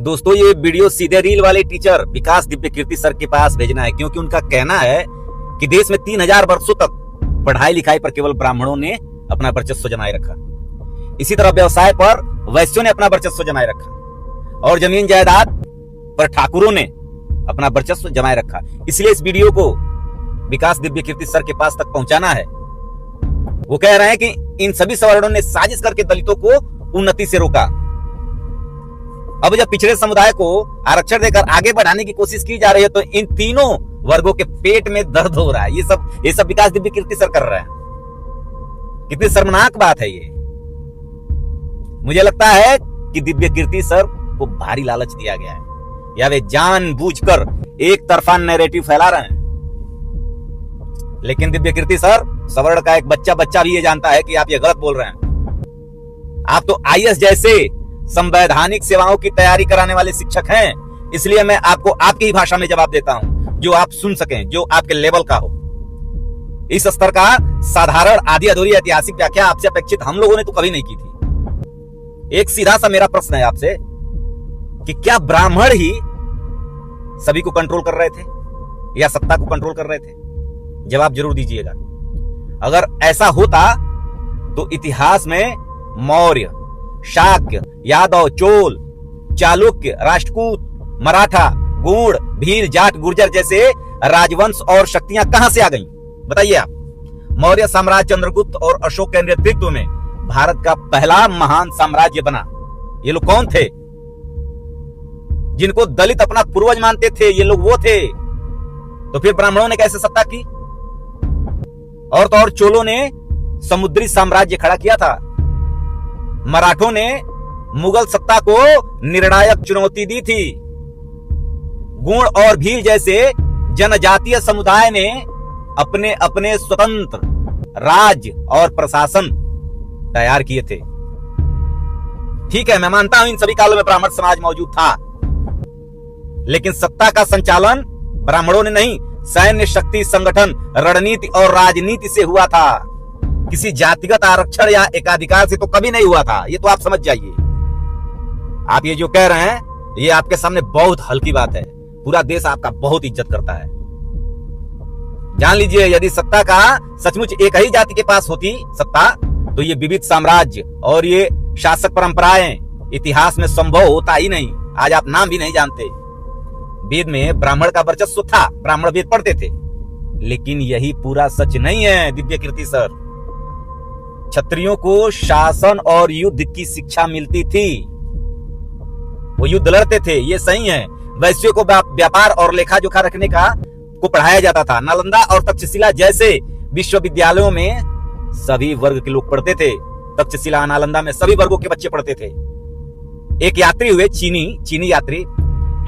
दोस्तों ये वीडियो सीधे रील वाले टीचर विकास दिव्य कीर्ति सर के पास भेजना है, क्योंकि उनका कहना है कि देश में 3000 वर्षों तक पढ़ाई लिखाई पर केवल ब्राह्मणों ने अपना वर्चस्व जमाए रखा। इसी तरह व्यवसाय पर वैश्यों ने अपना वर्चस्व जमाए रखा और जमीन जायदाद पर ठाकुरों ने अपना वर्चस्व जमाए रखा। इसलिए इस वीडियो को विकास दिव्य कीर्ति सर के पास तक पहुंचाना है। वो कह रहे हैं कि इन सभी सवर्णों ने साजिश करके दलितों को उन्नति से रोका। अब जब पिछड़े समुदाय को आरक्षण देकर आगे बढ़ाने की कोशिश की जा रही है तो इन तीनों वर्गों के पेट में दर्द हो रहा है। ये सब विकास दिव्य कीर्ति सर कर रहे हैं। कितनी शर्मनाक बात है ये। मुझे लगता है कि दिव्य कीर्ति सर को भारी लालच दिया गया है या वे जानबूझकर एक तरफा नैरेटिव फैला रहे हैं। लेकिन दिव्य कीर्ति सर, सवर्ण का एक बच्चा भी ये जानता है कि आप ये गलत बोल रहे हैं। आप तो आईएएस जैसे संवैधानिक सेवाओं की तैयारी कराने वाले शिक्षक हैं। इसलिए मैं आपको आपकी ही भाषा में जवाब देता हूं जो आप सुन सकें, जो आपके लेवल का हो। इस स्तर का साधारण आधी अधूरी ऐतिहासिक व्याख्या आपसे अपेक्षित हम लोगों ने तो कभी नहीं की थी। एक सीधा सा मेरा प्रश्न है आपसे कि क्या ब्राह्मण ही सभी को कंट्रोल कर रहे थे या सत्ता को कंट्रोल कर रहे थे? जवाब जरूर दीजिएगा। अगर ऐसा होता तो इतिहास में मौर्य, शाक्य, यादव, चोल, चालुक्य, राष्ट्रकूट, मराठा, गूढ़, भील, जाट, गुर्जर जैसे राजवंश और शक्तियां कहां से आ गईं? बताइए आप। मौर्य साम्राज्य चंद्रगुप्त और अशोक के नेतृत्व में भारत का पहला महान साम्राज्य बना। ये लोग कौन थे? जिनको दलित अपना पूर्वज मानते थे, ये लोग वो थे। तो फिर ब्राह्मणों ने कैसे सत्ता की? और तो और चोलों ने समुद्री साम्राज्य खड़ा किया था। मराठों ने मुगल सत्ता को निर्णायक चुनौती दी थी। गूढ़ और भील जैसे जनजातीय समुदाय ने अपने अपने स्वतंत्र राज्य और प्रशासन तैयार किए थे। ठीक है, मैं मानता हूं इन सभी कालों में ब्राह्मण समाज मौजूद था, लेकिन सत्ता का संचालन ब्राह्मणों ने नहीं, सैन्य शक्ति, संगठन, रणनीति और राजनीति से हुआ था। किसी जातिगत आरक्षण या एकाधिकार से तो कभी नहीं हुआ था। ये तो आप समझ जाइए। आप ये जो कह रहे हैं ये आपके सामने बहुत हल्की बात है। पूरा देश आपका बहुत इज्जत करता है। जान लीजिए, यदि सत्ता का सचमुच एक ही जाति के पास होती सत्ता तो ये विविध साम्राज्य और ये शासक परंपराएं इतिहास में संभव होता ही नहीं। आज आप नाम भी नहीं जानते। वेद में ब्राह्मण का वर्चस्व था, ब्राह्मण वेद पढ़ते थे, लेकिन यही पूरा सच नहीं है दिव्य कीर्ति सर। क्षत्रियों को शासन और युद्ध की शिक्षा मिलती थी, वो युद्ध लड़ते थे, ये सही है। वैश्यों को व्यापार और लेखा जोखा रखने को पढ़ाया जाता था। नालंदा और तक्षशिला जैसे विश्वविद्यालयों में सभी वर्ग के लोग पढ़ते थे। तक्षशिला, नालंदा में सभी वर्गों के बच्चे पढ़ते थे। एक यात्री हुए चीनी यात्री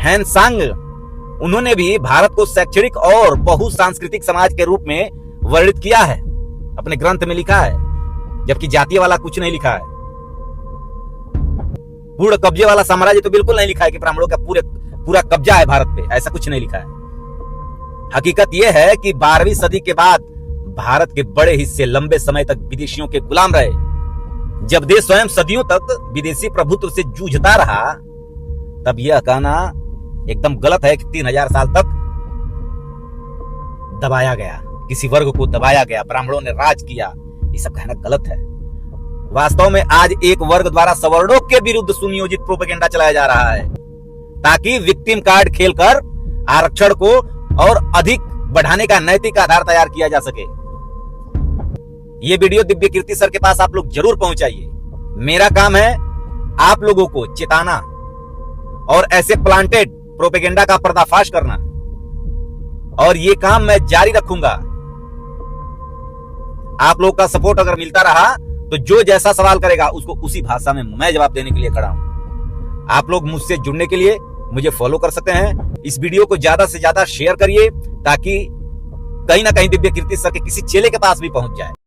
हैन सांग। उन्होंने भी भारत को शैक्षणिक और बहुसांस्कृतिक समाज के रूप में वर्णित किया है, अपने ग्रंथ में लिखा है, जबकि जातीय वाला कुछ नहीं लिखा है। पूर्ण कब्जे वाला साम्राज्य तो बिल्कुल नहीं लिखा है कि ब्राह्मणों का पूरा कब्जा है भारत पे, ऐसा कुछ नहीं लिखा है। हकीकत यह है कि 12वीं सदी के बाद भारत के बड़े हिस्से लंबे समय तक विदेशियों के गुलाम रहे। जब देश स्वयं सदियों तक विदेशी प्रभुत्व से जूझता रहा, तब यह कहना एकदम गलत है कि 3000 साल तक दबाया गया, किसी वर्ग को दबाया गया, ब्राह्मणों ने राज किया। ये सब कहना गलत है। वास्तव में आज एक वर्ग द्वारा सवर्णों के विरुद्ध सुनियोजित प्रोपेगेंडा चलाया जा रहा है ताकि विक्टिम कार्ड खेलकर आरक्षण को और अधिक बढ़ाने का नैतिक आधार तैयार किया जा सके। ये वीडियो दिव्य कीर्ति सर के पास आप लोग जरूर पहुंचाइए। मेरा काम है आप लोगों को चेताना और ऐसे प्लांटेड प्रोपेगेंडा का पर्दाफाश करना, और ये काम मैं जारी रखूंगा। आप लोगों का सपोर्ट अगर मिलता रहा तो जो जैसा सवाल करेगा उसको उसी भाषा में मैं जवाब देने के लिए खड़ा हूं। आप लोग मुझसे जुड़ने के लिए मुझे फॉलो कर सकते हैं। इस वीडियो को ज्यादा से ज्यादा शेयर करिए ताकि कहीं ना कहीं दिव्य कीर्ति सर के किसी चेले के पास भी पहुंच जाए।